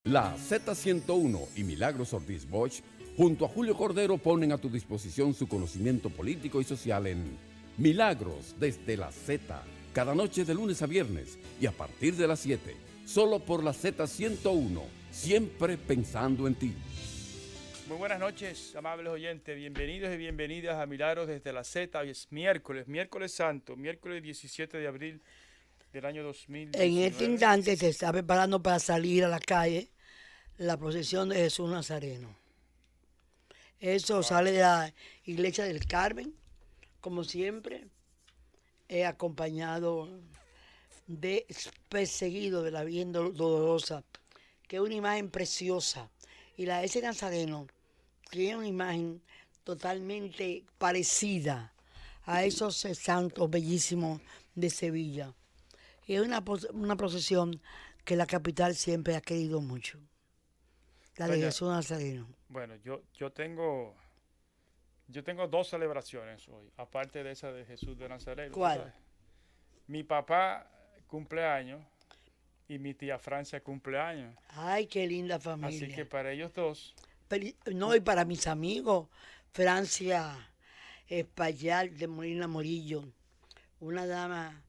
La Z101 y Milagros Ortiz Bosch, junto a Julio Cordero, ponen a tu disposición su conocimiento político y social en Milagros desde la Z, cada noche de lunes a viernes y a partir de las 7, solo por la Z101, siempre pensando en ti. Muy buenas noches, amables oyentes, bienvenidos y bienvenidas a Milagros desde la Z. Hoy es miércoles santo, miércoles 17 de abril del año 2019. En este instante se está preparando para salir a la calle la procesión de Jesús Nazareno. Eso sale de la iglesia del Carmen, como siempre, acompañado de perseguido de la Virgen Dolorosa, que es una imagen preciosa. Y la de ese Nazareno tiene una imagen totalmente parecida a esos santos bellísimos de Sevilla. Y es una procesión que la capital siempre ha querido mucho, la de Jesús Nazareno. Bueno, yo tengo dos celebraciones hoy, aparte de esa de Jesús de Nazaret. ¿Cuál? Mi papá cumple años y mi tía Francia cumple años. Ay, qué linda familia. Así que para ellos dos. No, y para mis amigos, Francia Espaillat de Molina Morillo, una dama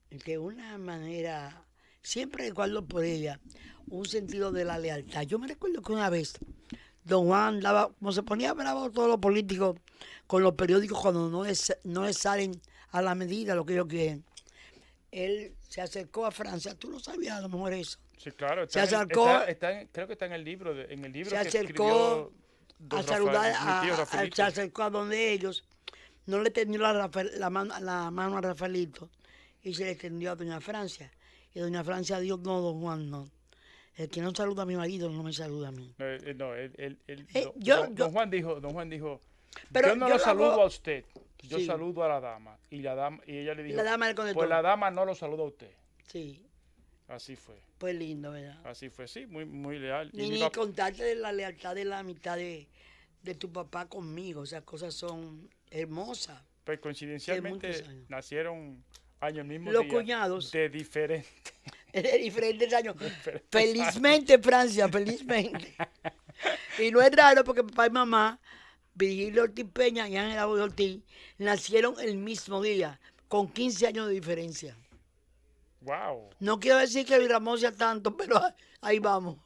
de una manera, siempre recuerdo por ella, un sentido de la lealtad. Yo me recuerdo que una vez don Juan daba, como se ponía bravo todos los políticos con los periódicos cuando no les salen a la medida lo que ellos quieren. Él se acercó a Francia, tú no sabías a lo mejor eso. Sí, claro, Se acercó, creo que está en el libro, se que acercó escribió a saludar, mi tío Rafaelito. se acercó a donde ellos, no le tendió la mano a Rafaelito y se le tendió a doña Francia. Y doña Francia dijo, no, don Juan, no. El que no saluda a mi marido no me saluda a mí. Don Juan dijo, pero yo no lo saludo a usted, yo sí. Saludo a la dama. Y ella le dijo, La dama le contestó, pues la dama no lo saluda a usted. Sí. Así fue. Pues lindo, ¿verdad? Así fue, sí, muy, muy leal. Ni contarte de la lealtad de la mitad de tu papá conmigo. Esas cosas son hermosas. Pues coincidencialmente nacieron años mismo los día, cuñados. De diferentes. De diferentes años. Felizmente, Francia, felizmente. Y no es raro porque papá y mamá, Virgilio Ortiz Peña y Ángela Ortiz, nacieron el mismo día, con 15 años de diferencia. Wow. No quiero decir que viramos ya tanto, pero ahí vamos.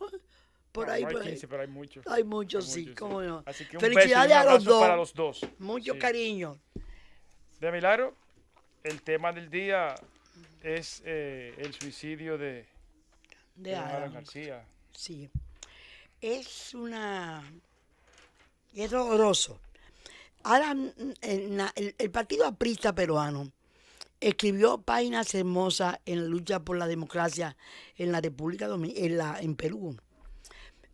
Por no, ahí, no hay por 15, ahí. pero hay muchos. Hay muchos, sí, cómo no. Así que un felicidades beso y un a los dos. para los dos. Mucho sí. cariño. De milagro, el tema del día es el suicidio de Alan García. Sí. Es horroroso. Ahora, el Partido Aprista Peruano escribió páginas hermosas en la lucha por la democracia en la República Dominicana, en Perú.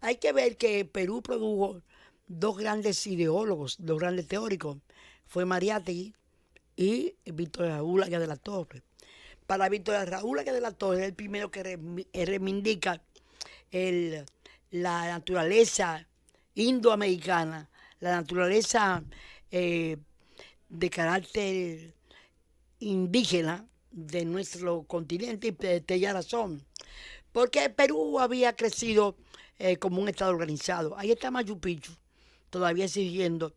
Hay que ver que Perú produjo dos grandes ideólogos, dos grandes teóricos. Fue Mariátegui y Víctor Raúl Arias de la Torre. Para Víctor Raúl Arias de la Torre es el primero que reivindica la naturaleza indoamericana, la naturaleza de carácter indígena de nuestro continente, y de aquella razón, porque Perú había crecido como un estado organizado. Ahí está Machu Picchu, todavía siguiendo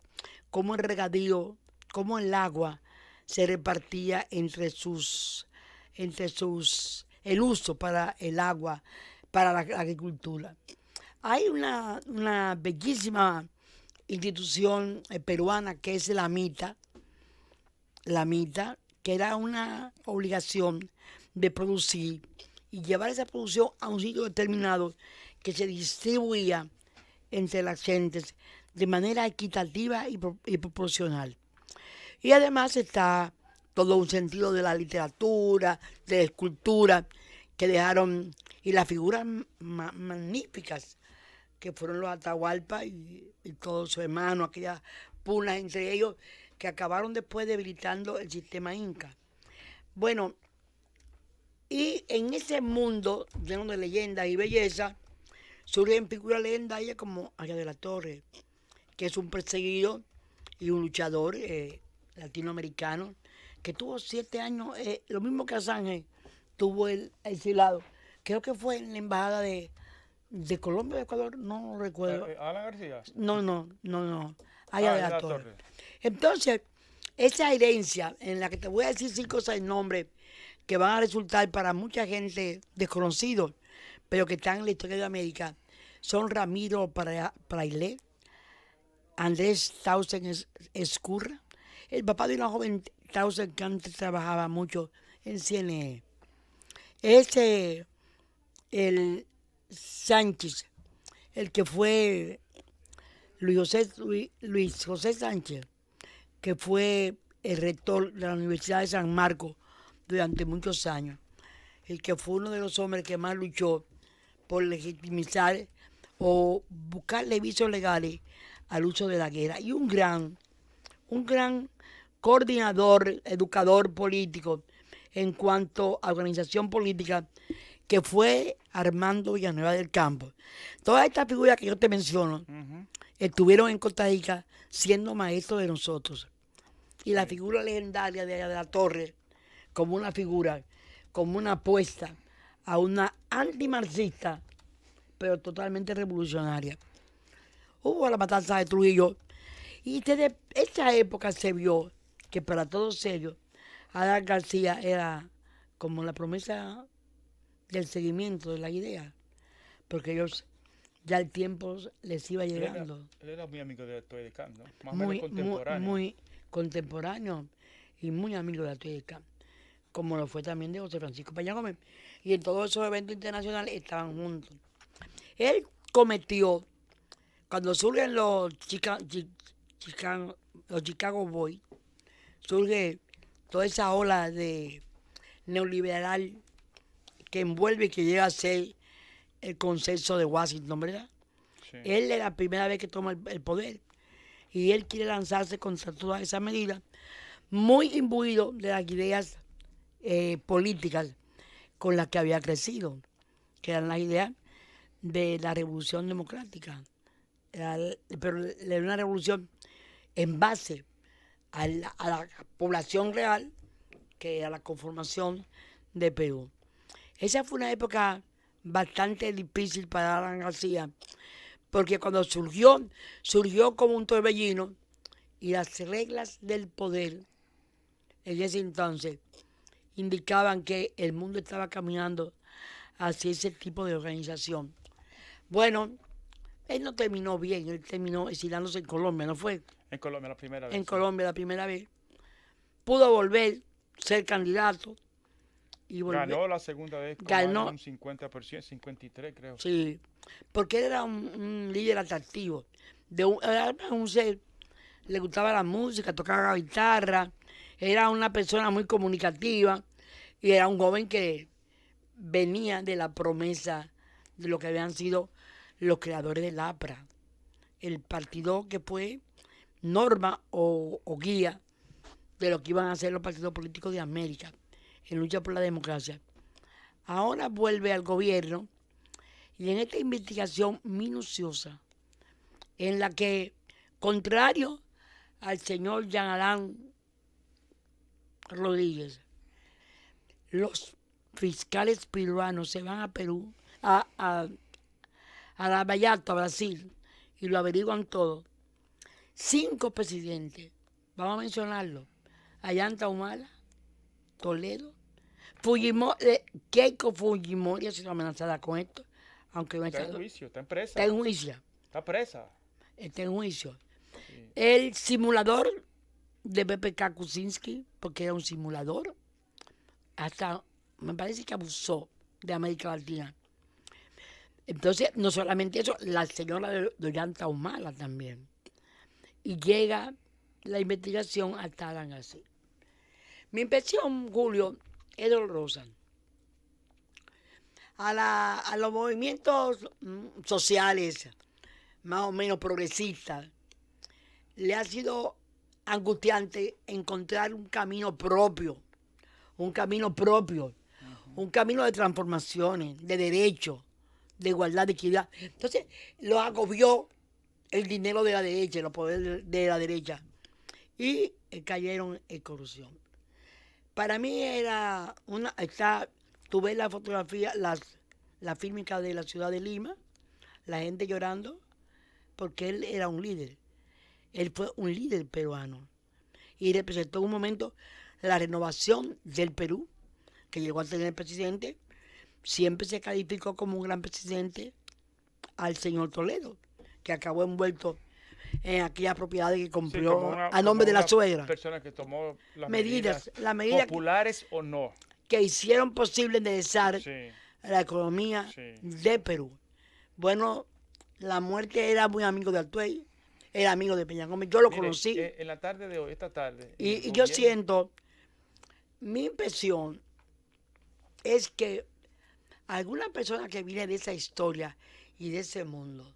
cómo el regadío, cómo el agua se repartía entre el uso para el agua, para la agricultura. Hay una bellísima institución peruana que es la MITA, que era una obligación de producir y llevar esa producción a un sitio determinado que se distribuía entre las gentes de manera equitativa y proporcional. Y además está todo un sentido de la literatura, de la escultura, que dejaron, y las figuras magníficas que fueron los Atahualpa y todos sus hermanos, aquellas punas entre ellos, que acabaron después debilitando el sistema inca. Bueno, y en ese mundo lleno de leyendas y belleza, surgen figuras legendarias como Arias de la Torre, que es un perseguido y un luchador latinoamericano, que tuvo 7 años, lo mismo que Assange, tuvo el exilado. Creo que fue en la embajada de De Colombia o Ecuador, no recuerdo. Alan García. No. Allá de de la la Torre. Torre. Entonces, esa herencia en la que te voy a decir 5 o 6 nombres que van a resultar para mucha gente desconocidos, pero que están en la historia de América, son Ramiro Prailé, Andrés Tausen Escurra, el papá de una joven Tausen que antes trabajaba mucho en CNN. Ese, el Sánchez, el que fue Luis José Sánchez, que fue el rector de la Universidad de San Marcos durante muchos años, el que fue uno de los hombres que más luchó por legitimizar o buscarle visos legales al uso de la guerra. Y un gran coordinador, educador político en cuanto a organización política, que fue Armando Villanueva del Campo. Todas estas figuras que yo te menciono estuvieron en Costa Rica siendo maestros de nosotros. Y la figura legendaria de la Torre, como una figura, como una apuesta a una antimarxista, pero totalmente revolucionaria. Hubo la matanza de Trujillo, y desde esa época se vio que para todos ellos, Alan García era como la promesa del seguimiento de la idea, porque ellos ya el tiempo les iba llegando. Él era muy amigo de Atoy de Camp, ¿no? Más o menos contemporáneo. Muy contemporáneo y muy amigo de Atoy de Camp, como lo fue también de José Francisco Peña Gómez. Y en todos esos eventos internacionales estaban juntos. Él cometió, cuando surgen los Chicago Boys, surge toda esa ola de neoliberal que envuelve y que llega a ser el consenso de Washington, ¿verdad? Sí. Él es la primera vez que toma el poder y él quiere lanzarse contra todas esas medidas, muy imbuido de las ideas políticas con las que había crecido, que eran las ideas de la revolución democrática, pero era una revolución en base a la población real, que era la conformación de Perú. Esa fue una época bastante difícil para Alan García, porque cuando surgió como un torbellino, y las reglas del poder en ese entonces indicaban que el mundo estaba caminando hacia ese tipo de organización. Bueno, él no terminó bien, él terminó exilándose en Colombia, ¿no fue? En Colombia la primera vez. En Colombia la primera vez. Pudo volver, ser candidato. Y ganó la segunda vez con un 50%, 53% creo. Sí, porque él era un líder atractivo. Era un ser, le gustaba la música, tocaba la guitarra, era una persona muy comunicativa y era un joven que venía de la promesa de lo que habían sido los creadores del APRA, el partido que fue norma o guía de lo que iban a ser los partidos políticos de América en lucha por la democracia. Ahora vuelve al gobierno y en esta investigación minuciosa, en la que, contrario al señor Jean Alain Rodríguez, los fiscales peruanos se van a Perú, a Vallarta, a Brasil, y lo averiguan todo. 5 presidentes, vamos a mencionarlo: Ollanta Humala, Toledo, Keiko Fujimori ha sido amenazada con esto, aunque no está en juicio, está en presa. Está en juicio. Está presa. Está en juicio. Sí. El simulador de PPK Kuczynski, porque era un simulador, hasta me parece que abusó de América Latina. Entonces, no solamente eso, la señora de Ollanta Humala también. Y llega la investigación hasta Alan García. Mi impresión, Julio, es dolorosa. A los movimientos sociales más o menos progresistas le ha sido angustiante encontrar un camino propio, un camino de transformaciones, de derechos, de igualdad, de equidad. Entonces, lo agobió el dinero de la derecha, los poderes de la derecha, y cayeron en corrupción. Para mí tú ves la fotografía, la fílmica de la ciudad de Lima, la gente llorando porque él era un líder. Él fue un líder peruano y representó en un momento la renovación del Perú, que llegó a tener presidente. Siempre se calificó como un gran presidente al señor Toledo, que acabó envuelto en aquellas propiedades que compró a nombre de la suegra. Persona que tomó las medidas populares o no, que hicieron posible enderezar sí, la economía sí. de Perú. Bueno, la muerte era muy amigo de Artuey, era amigo de Peña Gómez, yo lo Mire, conocí. En la tarde de hoy, esta tarde. Y yo siento, mi impresión es que alguna persona que viene de esa historia y de ese mundo,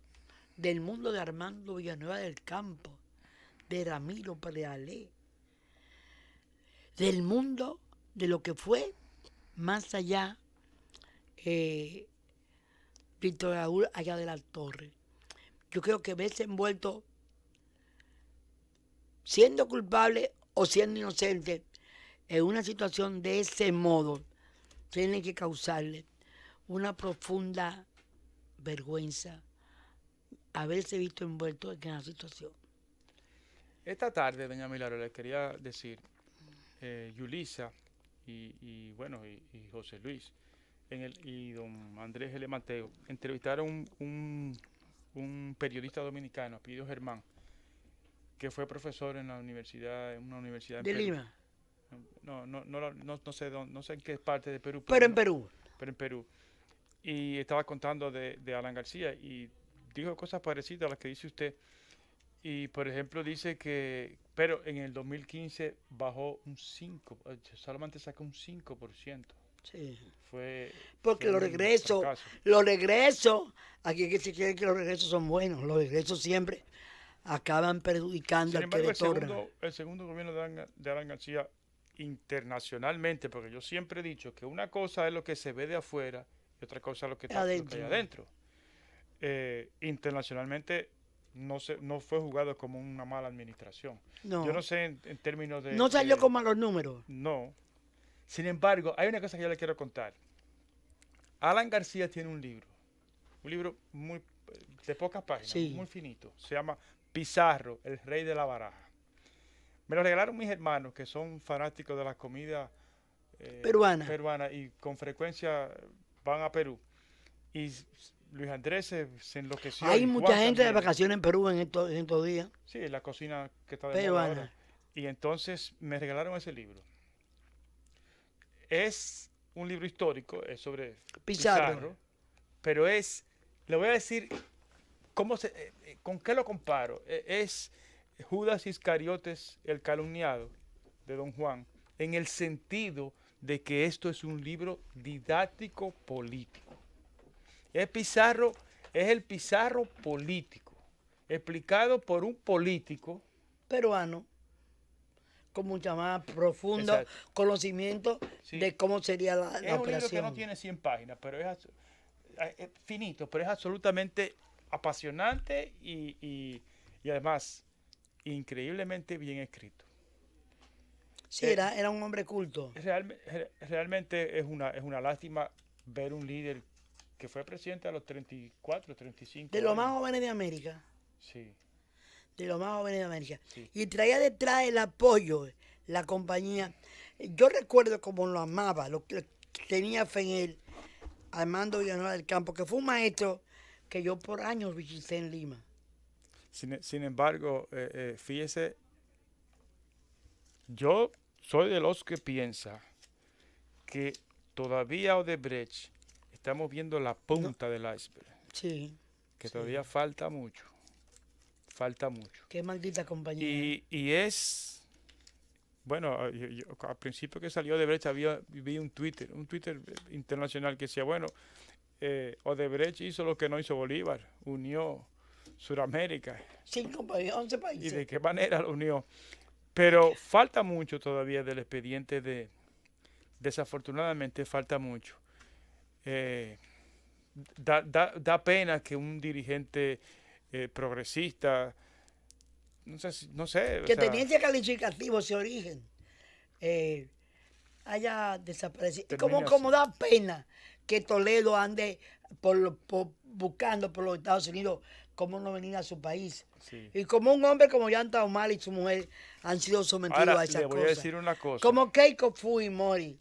del mundo de Armando Villanueva del Campo, de Ramiro Prealé, del mundo de lo que fue más allá Víctor Raúl allá de la Torre. Yo creo que verse envuelto siendo culpable o siendo inocente en una situación de ese modo tiene que causarle una profunda vergüenza haberse visto envuelto en la situación. Esta tarde, doña Milagro, le quería decir, Yulisa y José Luis y don Andrés L. Mateo entrevistaron un periodista dominicano, apellido Germán, que fue profesor en una universidad en ¿De Perú. Lima? No sé dónde, no sé en qué parte de Perú. Pero en Perú. Pero en Perú. Y estaba contando de Alan García y dijo cosas parecidas a las que dice usted. Y, por ejemplo, dice que, pero en el 2015 bajó un 5%, solamente sacó un 5%. Sí. fue Porque los regresos, aquí que se quiere que los regresos son buenos, los regresos siempre acaban perjudicando al que retorna. El segundo gobierno de Alan García internacionalmente, porque yo siempre he dicho que una cosa es lo que se ve de afuera y otra cosa es lo que está adentro. Internacionalmente no fue jugado como una mala administración. No. Yo no sé en términos de... No salió con malos números. No. Sin embargo, hay una cosa que yo le quiero contar. Alan García tiene un libro muy de pocas páginas, sí, muy finito. Se llama Pizarro, el rey de la baraja. Me lo regalaron mis hermanos, que son fanáticos de la comida peruana y con frecuencia van a Perú. Y Luis Andrés se enloqueció. Hay mucha gente de vacaciones en Perú en estos días. Sí, la cocina que está de moda ahora. Y entonces me regalaron ese libro. Es un libro histórico, es sobre Pizarro, pero le voy a decir con qué lo comparo. Es Judas Iscariotes, el calumniado de Don Juan, en el sentido de que esto es un libro didáctico político. Es el Pizarro político, explicado por un político peruano con mucha más profundo conocimiento de cómo sería la operación. Es un libro que no tiene 100 páginas, pero es finito, pero es absolutamente apasionante y además increíblemente bien escrito. Sí, era un hombre culto. Realmente es una lástima ver un líder que fue presidente a los 34, 35 de los más jóvenes de América. Sí. De los más jóvenes de América. Sí. Y traía detrás el apoyo, la compañía. Yo recuerdo como lo amaba, lo que tenía fe en él, Armando Villanueva del Campo, que fue un maestro que yo por años visité en Lima. Sin embargo, fíjese, yo soy de los que piensa que todavía Odebrecht estamos viendo la punta del iceberg. Sí. Que todavía falta mucho. Falta mucho. Qué maldita compañía. Y es, bueno, yo, al principio que salió Odebrecht vi un Twitter internacional que decía, bueno, Odebrecht hizo lo que no hizo Bolívar, unió Suramérica. 11 países. ¿Y de qué manera lo unió? Pero falta mucho todavía del expediente desafortunadamente falta mucho. Da pena que un dirigente progresista, no sé. Que tenía ese calificativo, ese origen, haya desaparecido. Como da pena que Toledo ande buscando por los Estados Unidos cómo no venir a su país. Sí. Y como un hombre como Jan Taumal y su mujer han sido sometidos Ahora, a esas le voy cosas. a decir una cosa. Como Keiko Fujimori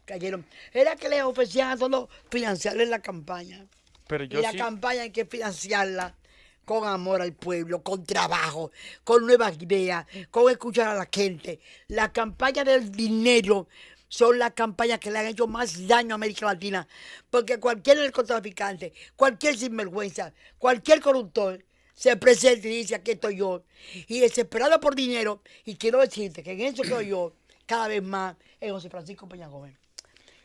cayeron. Era que les ofrecían a todos financiarles la campaña. Pero Y yo la sí, campaña hay que financiarla con amor al pueblo, con trabajo, con nuevas ideas, con escuchar a la gente. La campaña del dinero son las campañas que le han hecho más daño a América Latina, porque cualquier narcotraficante, cualquier sinvergüenza, cualquier corruptor se presenta y dice, aquí estoy yo, y desesperado por dinero, y quiero decirte que en eso estoy yo, cada vez más, en José Francisco Peña Gómez.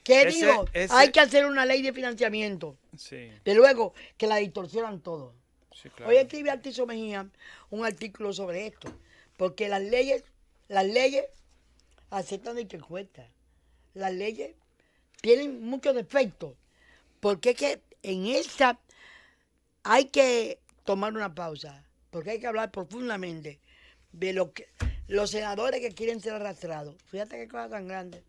¿Qué dijo? Hay que hacer una ley de financiamiento. sí, De luego, que la distorsionan todo. sí, claro. Hoy escribe Artizo Mejía un artículo sobre esto, porque las leyes aceptan de que cuesta. Las leyes tienen muchos defectos, porque es que en esta hay que tomar una pausa, porque hay que hablar profundamente de lo que los senadores que quieren ser arrastrados. Fíjate qué cosa tan grande.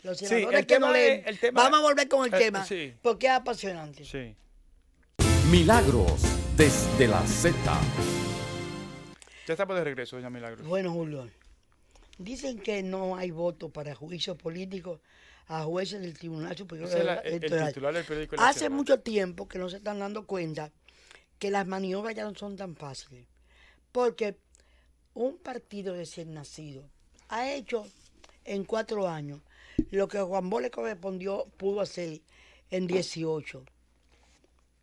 Los senadores que no leen. Vamos a volver con el tema, sí. porque es apasionante. Sí. Milagros desde la Z. Ya estamos de regreso, doña Milagros. Bueno, Julio, dicen que no hay voto para juicios políticos a jueces del Tribunal Superior Ese es el Electoral. titular del periódico El Hace Nacional. mucho tiempo que no se están dando cuenta que las maniobras ya no son tan fáciles, porque un partido recién nacido ha hecho en 4 años lo que a Juan Bosch le correspondió, pudo hacer en 18.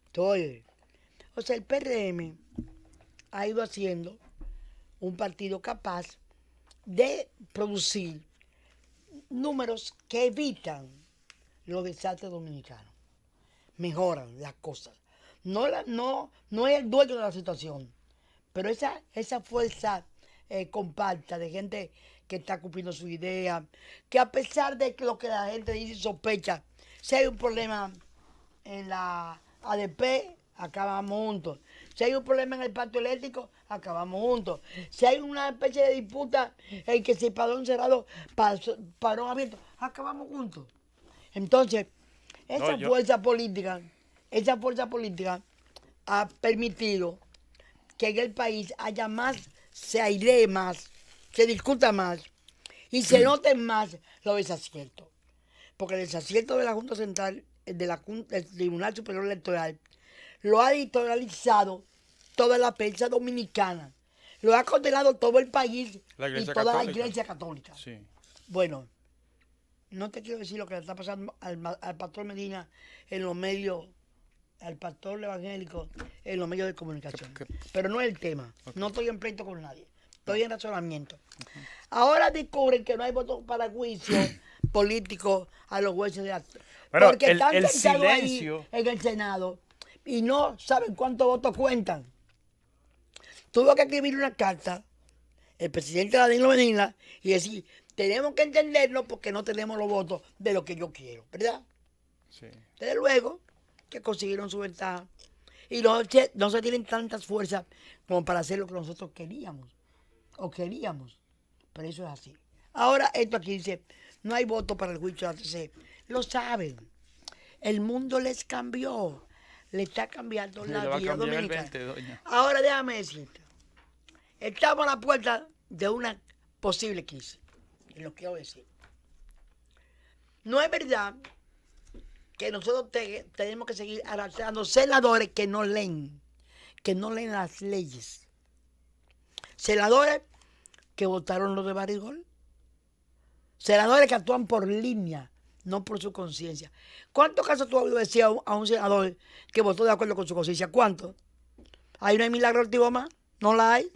Entonces, o sea, el PRM ha ido haciendo un partido capaz de producir números que evitan los desastres dominicanos. Mejoran las cosas. No es el dueño de la situación, pero esa fuerza compacta de gente que está cumpliendo su idea, que a pesar de que lo que la gente dice y sospecha, si hay un problema en la ADP, acabamos juntos. Si hay un problema en el pacto eléctrico, acabamos juntos. Si hay una especie de disputa en que si padrón cerrado, padrón abierto, acabamos juntos. Entonces, esa fuerza política ha permitido que en el país haya más, se airee más, se discuta más y se noten más los desaciertos. Porque el desacierto de la Junta Central, del Tribunal Superior Electoral, lo ha editorializado toda la prensa dominicana. Lo ha condenado todo el país y toda la Iglesia Católica. Sí. Bueno, no te quiero decir lo que le está pasando al pastor Medina en los medios, al pastor evangélico en los medios de comunicación. Pero no es el tema. No estoy en pleito con nadie. Estoy en razonamiento. Ahora descubren que no hay voto para juicio político a los jueces de acto. Bueno, porque están el sentados ahí silencio en el Senado y no saben cuántos votos cuentan. Tuvo que escribir una carta el presidente Danilo Medina y decir, tenemos que entendernos porque no tenemos los votos de lo que yo quiero, ¿verdad? Sí. Desde luego que consiguieron su ventaja y no se tienen tantas fuerzas como para hacer lo que nosotros queríamos o queríamos, pero eso es así. Ahora esto aquí dice, no hay voto para el juicio de ATC. Lo saben, el mundo les cambió, le está cambiando la vida dominicana. Ahora déjame decirte, estamos a la puerta de una posible crisis, y lo quiero decir. No es verdad que nosotros tenemos que seguir arrastrando senadores que no leen las leyes. Senadores que votaron lo de Barrigol. Senadores que actúan por línea, no por su conciencia. ¿Cuántos casos tú has oído decir a un senador que votó de acuerdo con su conciencia? ¿Cuántos? ¿Ahí no hay milagro activo más? ¿No la hay?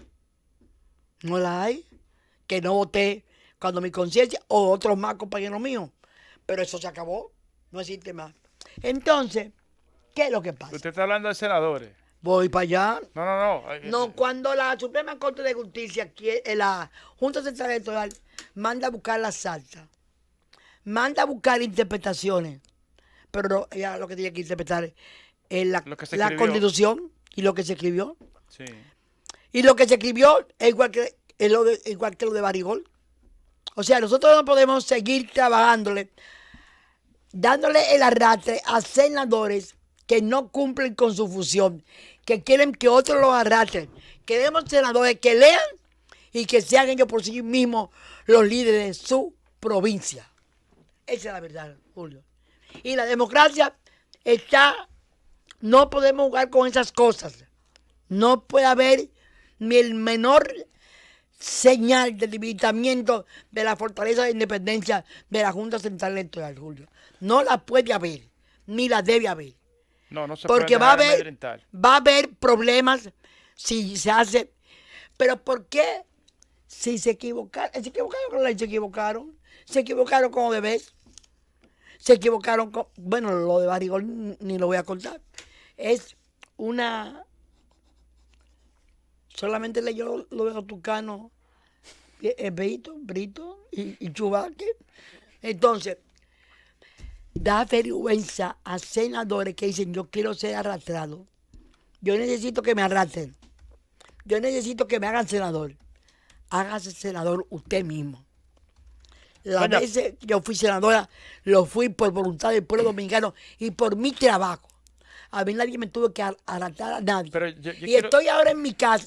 ¿No la hay? Que no voté cuando mi conciencia o otros más compañeros míos. Pero eso se acabó. No existe más. Entonces, ¿qué es lo que pasa? Usted está hablando de senadores. Voy para allá. No. No, cuando la Suprema Corte de Justicia, la Junta Central Electoral, manda a buscar las actas, manda a buscar interpretaciones, pero ella lo que tiene que interpretar es la Constitución y lo que se escribió. Sí. Y lo que se escribió es igual que lo de Barrigol. O sea, nosotros no podemos seguir trabajándole dándole el arrastre a senadores que no cumplen con su función, que quieren que otros los arrastren. Queremos senadores que lean y que sean ellos por sí mismos los líderes de su provincia. Esa es la verdad, Julio. Y la democracia está, no podemos jugar con esas cosas. No puede haber ni el menor señal de debilitamiento de la fortaleza de independencia de la Junta Central Electoral, Julio. No la puede haber, ni la debe haber. No se porque puede va a haber problemas si se hace. Pero ¿por qué? Si se equivocaron con la ley, se equivocaron con Odebrecht, se equivocaron con, bueno, lo de Barrigol ni lo voy a contar. Es una, solamente leyó lo de los tucanos, Brito y Chubaque. Entonces, da vergüenza a senadores que dicen, yo quiero ser arrastrado. Yo necesito que me arrastren. Yo necesito que me hagan senador. Hágase senador usted mismo. Las veces que yo fui senadora, lo fui por voluntad del pueblo dominicano y por mi trabajo. A mí nadie me tuvo que arrastrar a nadie. Pero yo estoy ahora en mi casa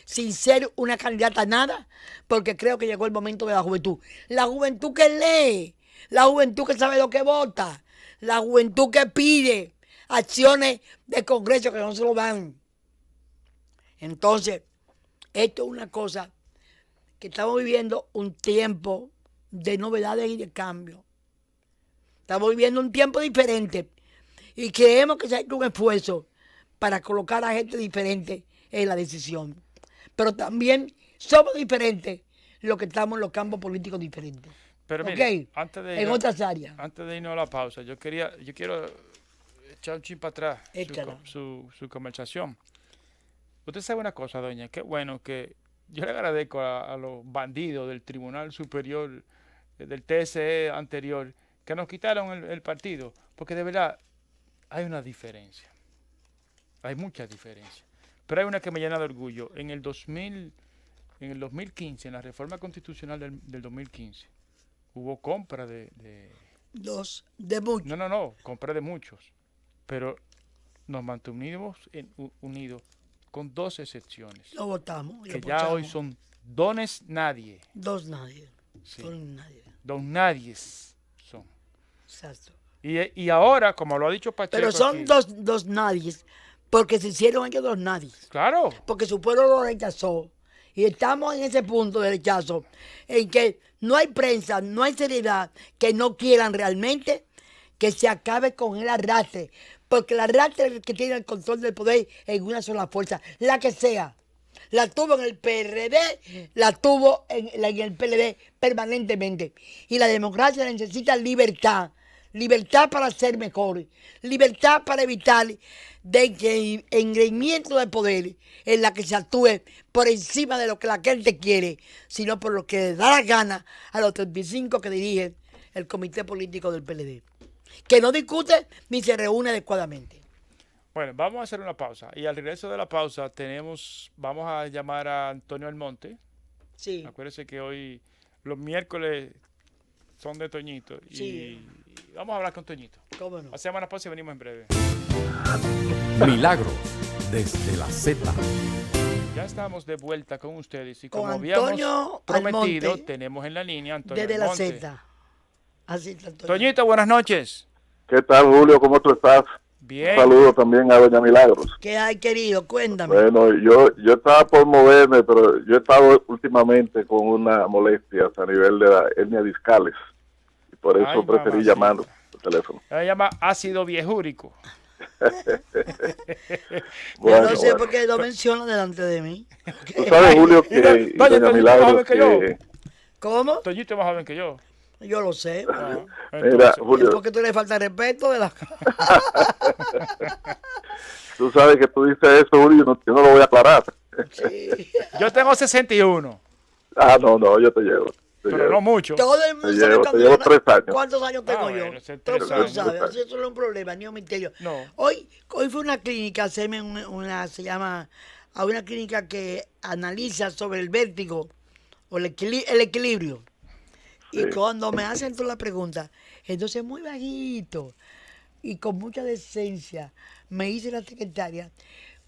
sin ser una candidata a nada, porque creo que llegó el momento de la juventud. La juventud que lee, la juventud que sabe lo que vota, la juventud que pide acciones de Congreso que no se lo dan. Entonces, esto es una cosa que estamos viviendo un tiempo de novedades y de cambio. Estamos viviendo un tiempo diferente y creemos que se ha hecho un esfuerzo para colocar a gente diferente en la decisión. Pero también somos diferentes los que estamos en los campos políticos diferentes. Pero mire, ¿Okay? en otras áreas. Antes de irnos a la pausa, yo quiero echar un chin para atrás su conversación. Usted sabe una cosa, doña, qué bueno que yo le agradezco a los bandidos del Tribunal Superior, del TSE anterior, que nos quitaron el partido, porque de verdad hay una diferencia. Hay muchas diferencias. Pero hay una que me llena de orgullo. En el 2015, en la reforma constitucional del 2015, hubo compra de muchos. No, compra de muchos. Pero nos mantuvimos unidos con dos excepciones. Lo votamos. Que ya hoy son dones nadie. Dos nadie. Sí. Son nadie. Dos nadies son. Exacto. Y ahora, como lo ha dicho Pacheco. Pero son aquí, dos nadies, porque se hicieron ellos dos nadies. Claro. Porque su pueblo lo rechazó. Y estamos en ese punto de rechazo, en que no hay prensa, no hay seriedad, que no quieran realmente que se acabe con el arrastre. Porque el arrastre es el que tiene el control del poder en una sola fuerza, la que sea. La tuvo en el PRD, la tuvo en el PLD permanentemente. Y la democracia necesita libertad. Libertad para ser mejor. Libertad para evitar de que engreimiento de poder en la que se actúe por encima de lo que la gente quiere, sino por lo que le da la gana a los 35 que dirigen el comité político del PLD. Que no discute ni se reúne adecuadamente. Bueno, vamos a hacer una pausa. Y al regreso de la pausa vamos a llamar a Antonio Almonte. Sí. Acuérdense que hoy, los miércoles, son de Toñito. Sí. Y vamos a hablar con Toñito. ¿Cómo no? Hacemos una pausa y venimos en breve. Milagros desde la Z. Ya estamos de vuelta con ustedes. Y Con como Antonio habíamos prometido, Almonte, tenemos en la línea a Antonio desde la Almonte. Z. Así está Antonio. Toñito, buenas noches. ¿Qué tal, Julio? ¿Cómo tú estás? Bien. Un saludo también a doña Milagros. ¿Qué hay, querido? Cuéntame. Bueno, yo estaba por moverme, pero yo he estado últimamente con unas molestias a nivel de la hernia discales. Y por eso Ay, preferí mamacita. llamarlo por teléfono. Se llama ácido viejúrico. Yo no sé por qué lo menciona delante de mí. Tú sabes, Julio, que Mira, y vaya, doña Toñito, Milagros, más joven que yo. que ¿Cómo? Toñito es más joven que yo. Yo lo sé. Ah, mira, entonces, Es Julio, porque tú le falta respeto de la... tú sabes que tú dices eso, Julio, yo no lo voy a aclarar. Sí. yo tengo 61, No, yo te llevo. pero no mucho. Todo el mundo Te sabe llevo- cuando te llevo yo- 3 años. cuántos años tengo Ah, yo. bueno, ese Todo el 3 mundo años. sabe, así eso no es un problema, ni un misterio. No. Hoy fue una clínica, se llama, a una clínica que analiza sobre el vértigo o el equilibrio. Y cuando me hacen toda la pregunta, entonces muy bajito y con mucha decencia, me dice la secretaria,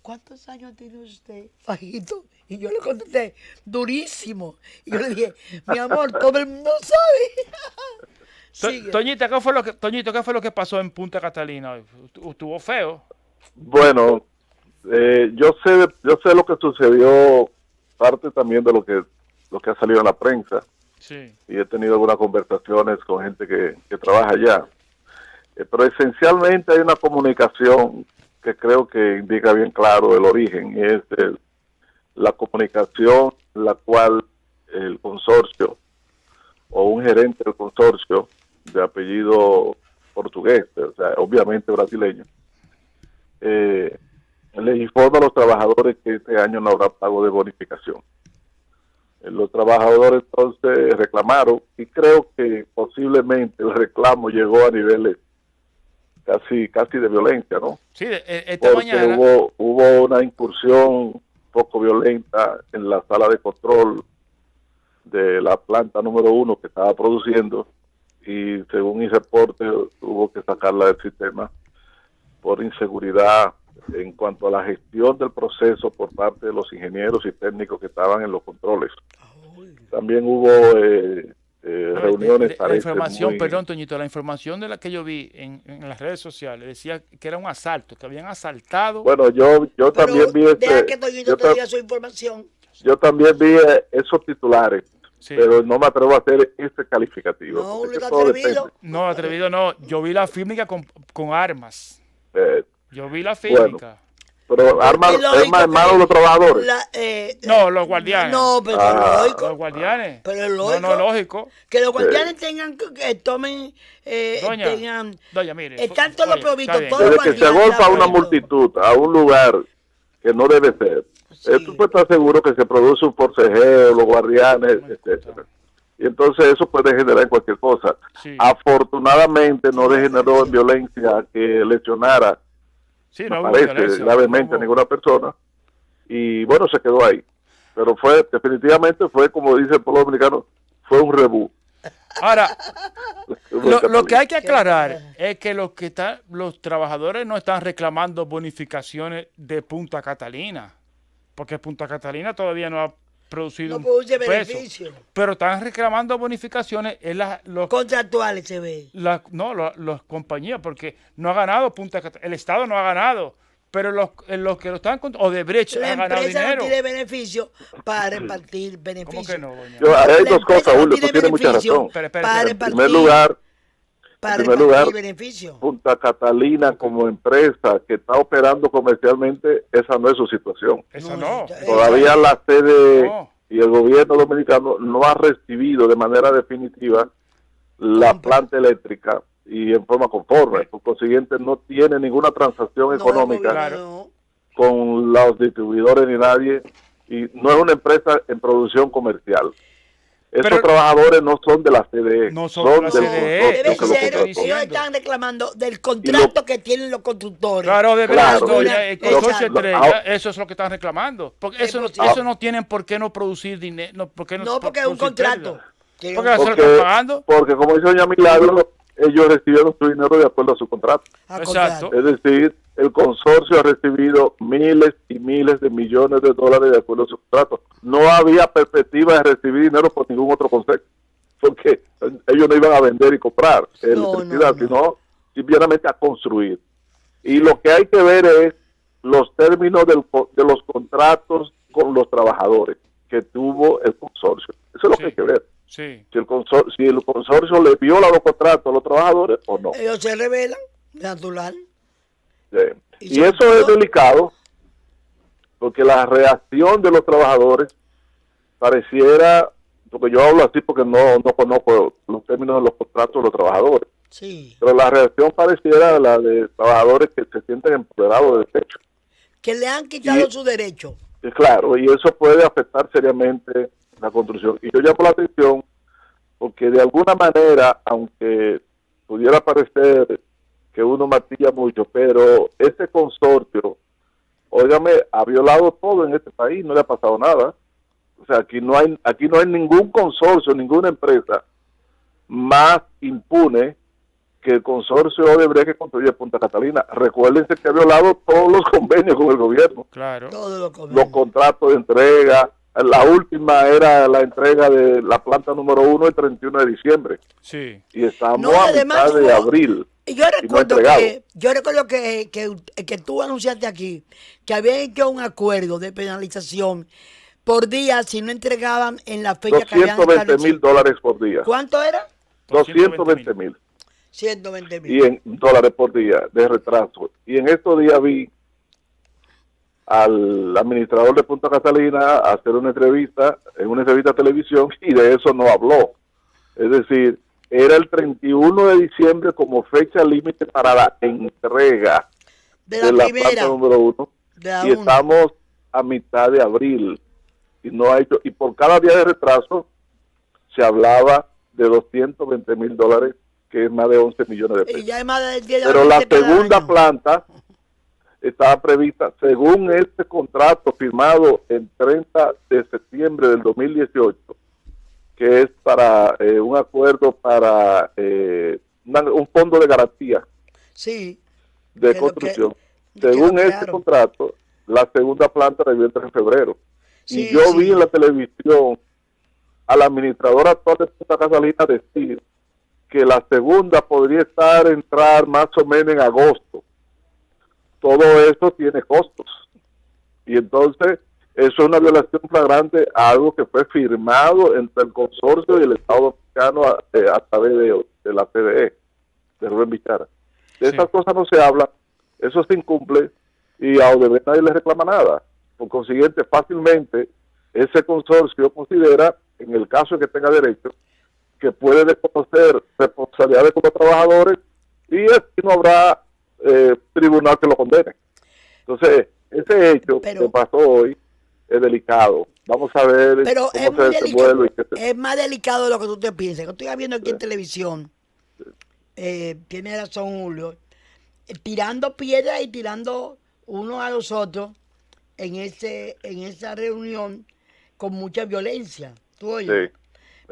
¿cuántos años tiene usted, bajito? Y yo le contesté, durísimo. Y yo le dije, mi amor, todo el mundo sabe. Sigue. Toñito, ¿qué fue lo que pasó en Punta Catalina? ¿Estuvo feo? Bueno, yo sé lo que sucedió, parte también de lo que ha salido en la prensa. Sí. Y he tenido algunas conversaciones con gente que trabaja allá. Pero esencialmente hay una comunicación que creo que indica bien claro el origen, y es la comunicación la cual el consorcio o un gerente del consorcio de apellido portugués, o sea, obviamente brasileño, les informa a los trabajadores que este año no habrá pago de bonificación. Los trabajadores entonces reclamaron, y creo que posiblemente el reclamo llegó a niveles casi de violencia, ¿no? Sí, esta Porque mañana hubo una incursión poco violenta en la sala de control de la planta número 1 que estaba produciendo, y según mi reporte tuvo que sacarla del sistema por inseguridad en cuanto a la gestión del proceso por parte de los ingenieros y técnicos que estaban en los controles. También hubo reuniones. La información, perdón, Toñito, la información de la que yo vi en las redes sociales decía que era un asalto, que habían asaltado. Bueno, yo también vi deja que Toñito te diga su información. Yo también vi esos titulares, sí, pero no me atrevo a hacer ese calificativo. No, no está atrevido. No, atrevido no. Yo vi la fílmica con armas. Yo vi la fílmica. Bueno, pero armas en manos de los trabajadores. No, los guardianes. No, pero lógico. Los guardianes. Pero es lógico. No, lógico. Que los guardianes tengan, tomen, doña, mire. están todos los provistos, todos desde los que se agolpa una multitud a un lugar que no debe ser, tú puedes estar seguro que se produce un forcejeo, los guardianes, etcétera. Y entonces eso puede generar cualquier cosa. Sí. Afortunadamente no degeneró en violencia que lesionara, no parece gravemente a ninguna persona, y bueno, se quedó ahí. Pero definitivamente fue, como dice el pueblo dominicano, fue un rebú. Ahora, lo que hay que aclarar es que los trabajadores no están reclamando bonificaciones de Punta Catalina, porque Punta Catalina todavía no ha producido no produce un beneficio. peso, pero están reclamando bonificaciones en los contractuales, se ve. Las compañías, porque no ha ganado Punta Catalina, el Estado no ha ganado, pero los que lo están Odebrecht ha ganado dinero. La empresa no tiene beneficio para repartir beneficios. ¿Cómo que no, doña? Hay dos cosas, Julio, tú tienes mucha razón. En primer lugar, Punta Catalina como empresa que está operando comercialmente, esa no es su situación. Esa no. Todavía la sede y el gobierno dominicano no ha recibido de manera definitiva la planta eléctrica y en forma conforme. Por consiguiente, no tiene ninguna transacción económica con los distribuidores ni nadie, y no es una empresa en producción comercial. Esos trabajadores no son de la CDE. No son de la CDE. Debe ser, ellos están reclamando del contrato que tienen los constructores. Claro, el consorcio Estrella, eso es lo que están reclamando. Porque eso no tienen por qué no producir dinero. Porque es un contrato. Porque como dice doña Milagro, ellos recibieron su dinero de acuerdo a su contrato. Exacto. Es decir, el consorcio ha recibido miles y miles de millones de dólares de acuerdo a su contrato. No había perspectiva de recibir dinero por ningún otro concepto, porque ellos no iban a vender y comprar electricidad, sino simplemente a construir. Y lo que hay que ver es los términos de los contratos con los trabajadores que tuvo el consorcio. Eso es lo que hay que ver. Sí. Si el consorcio le viola los contratos a los trabajadores o no. Ellos se rebelan, natural. Sí. Y eso es delicado, porque la reacción de los trabajadores pareciera, porque yo hablo así porque no conozco los términos de los contratos de los trabajadores, pero la reacción pareciera la de trabajadores que se sienten empoderados de derecho. Que le han quitado su derecho. Claro, y eso puede afectar seriamente la construcción. Y yo llamo la atención porque de alguna manera, aunque pudiera parecer que uno martilla mucho, pero este consorcio, óigame, ha violado todo en este país, no le ha pasado nada. O sea, aquí no hay ningún consorcio, ninguna empresa más impune que el consorcio Odebrecht que construye Punta Catalina. Recuérdense que ha violado todos los convenios con el gobierno. Claro. Todos los contratos de entrega. La última era la entrega de la planta número 1 el 31 de diciembre. Sí. Y estamos No, a mitad de abril. Yo recuerdo que tú anunciaste aquí que había hecho un acuerdo de penalización por día si no entregaban en la fecha que habían establecido. $220,000 por día. ¿Cuánto era? 220,000. 120,000. Y en dólares por día de retraso. Y en estos días vi al administrador de Punta Catalina hacer una entrevista en una entrevista de televisión y de eso no habló. Es decir, era el 31 de diciembre como fecha límite para la entrega de la planta número 1 y estamos a mitad de abril y no ha hecho, y por cada día de retraso se hablaba de $220,000, que es más de 11 millones de pesos. Y ya es más de 10 pero la segunda planta estaba prevista, según este contrato firmado el 30 de septiembre del 2018, que es para un acuerdo para un fondo de garantía de construcción. Según este contrato, la segunda planta debió entrar en febrero. Y yo vi en la televisión al administrador actual de Punta Catalina decir que la segunda podría entrar más o menos en agosto. Todo eso tiene costos. Y entonces, eso es una violación flagrante a algo que fue firmado entre el consorcio y el Estado Dominicano a través de la CDE, de Rubén Bichara. De esas cosas no se habla, eso se incumple y a Odebrecht nadie le reclama nada. Por consiguiente, fácilmente, ese consorcio considera, en el caso de que tenga derecho, que puede desconocer responsabilidades como trabajadores y así no habrá tribunal que lo condene. Entonces, ese hecho que pasó hoy es delicado. Vamos a ver pero cómo se desenvuelve. Es más delicado de lo que tú te piensas. Yo estoy viendo aquí en televisión, tiene razón Julio, tirando piedras y tirando unos a los otros en esa reunión con mucha violencia. ¿Tú oyes?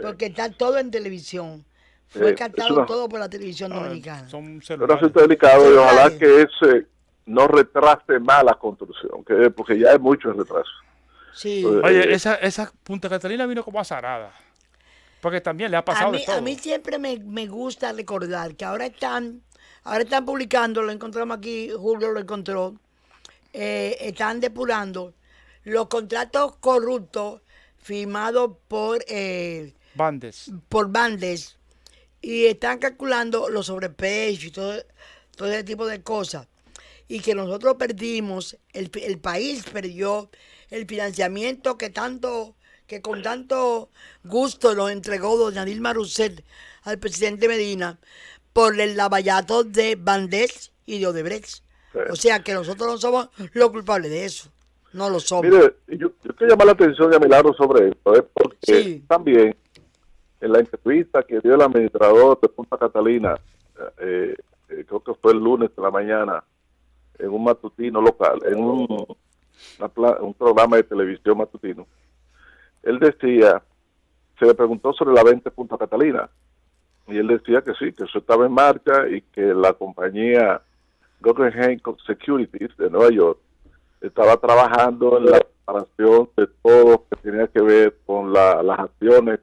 Porque está todo en televisión. Fue captado todo por la televisión dominicana. Es un asunto delicado y ojalá que ese no retrase más la construcción, porque ya hay mucho retraso. Sí. Oye, esa Punta Catalina vino como azarada, porque también le ha pasado de todo. A mí siempre me gusta recordar que ahora están publicando, lo encontramos aquí, Julio lo encontró, están depurando los contratos corruptos firmados por Bandes y están calculando los sobreprecios y todo ese tipo de cosas, y que nosotros perdimos, el país perdió el financiamiento que con tanto gusto nos entregó doña Dilma Rousseff al presidente Medina por el lavallato de Bandes y de Odebrecht. O sea que nosotros no somos los culpables de eso, no lo somos. Mire, yo quiero llamar la atención de Milagro sobre esto, porque también en la entrevista que dio el administrador de Punta Catalina, creo que fue el lunes de la mañana, en un matutino local, en un programa de televisión matutino, él decía, se le preguntó sobre la venta de Punta Catalina, y él decía que sí, que eso estaba en marcha y que la compañía Guggenheim Securities de Nueva York estaba trabajando en la preparación de todo lo que tenía que ver con las acciones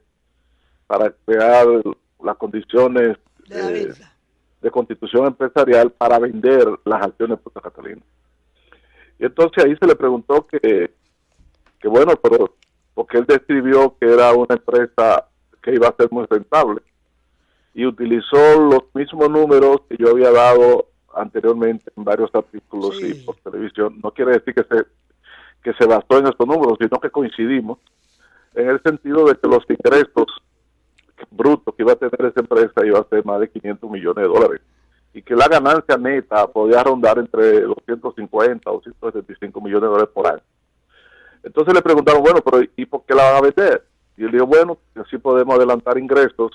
para crear las condiciones de constitución empresarial para vender las acciones de Punta Catalina. Y entonces ahí se le preguntó que bueno, pero porque él describió que era una empresa que iba a ser muy rentable y utilizó los mismos números que yo había dado anteriormente en varios artículos y por televisión. No quiere decir que se basó en estos números, sino que coincidimos en el sentido de que los ingresos brutos que iba a tener esa empresa iba a ser más de $500 millones y que la ganancia neta podía rondar entre los 150 o 175 millones de dólares por año. Entonces le preguntaron, bueno, pero ¿y por qué la van a vender? Y él dijo, bueno, así podemos adelantar ingresos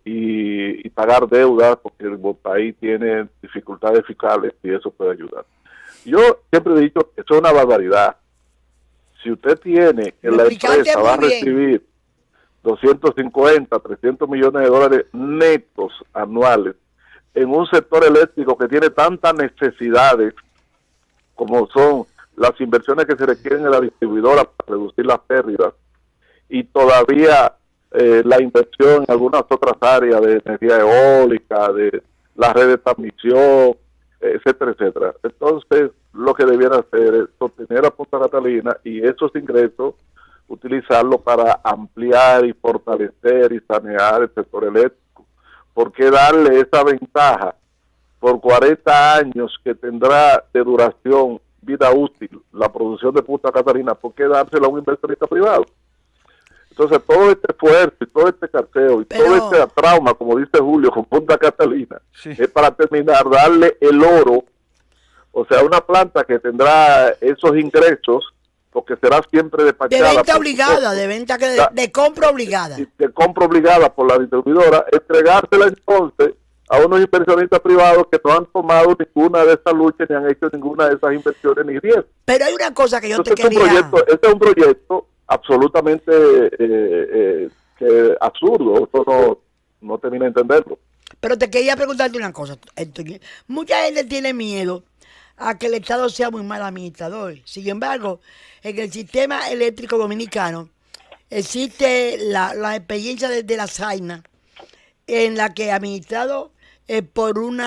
y pagar deudas, porque el país tiene dificultades fiscales y eso puede ayudar. Yo siempre he dicho que eso es una barbaridad. Si usted tiene que la empresa va a recibir 250, 300 millones de dólares netos anuales en un sector eléctrico que tiene tantas necesidades como son las inversiones que se requieren en la distribuidora para reducir las pérdidas y todavía la inversión en algunas otras áreas de energía eólica, de la red de transmisión, etcétera, etcétera. Entonces, lo que debiera hacer es sostener a Punta Catalina y esos ingresos utilizarlo para ampliar y fortalecer y sanear el sector eléctrico. ¿Por qué darle esa ventaja por 40 años que tendrá de duración, vida útil, la producción de Punta Catalina? ¿Por qué dársela a un inversionista privado? Entonces, todo este esfuerzo y todo este carteo y todo este trauma, como dice Julio, con Punta Catalina, es para terminar, darle el oro, o sea, una planta que tendrá esos ingresos, porque será siempre despachada. De venta obligada, de compra obligada. De compra obligada por la distribuidora, entregársela entonces a unos inversionistas privados que no han tomado ninguna de esas luchas ni han hecho ninguna de esas inversiones ni riesgos. Pero hay una cosa que yo entonces, te quería... Este es un proyecto absolutamente absurdo. Eso no termina de entenderlo. Pero te quería preguntarte una cosa, Antonio. Mucha gente tiene miedo a que el Estado sea muy mal administrador. Sin embargo, en el sistema eléctrico dominicano existe la experiencia de la Zaina, en la que administrado por un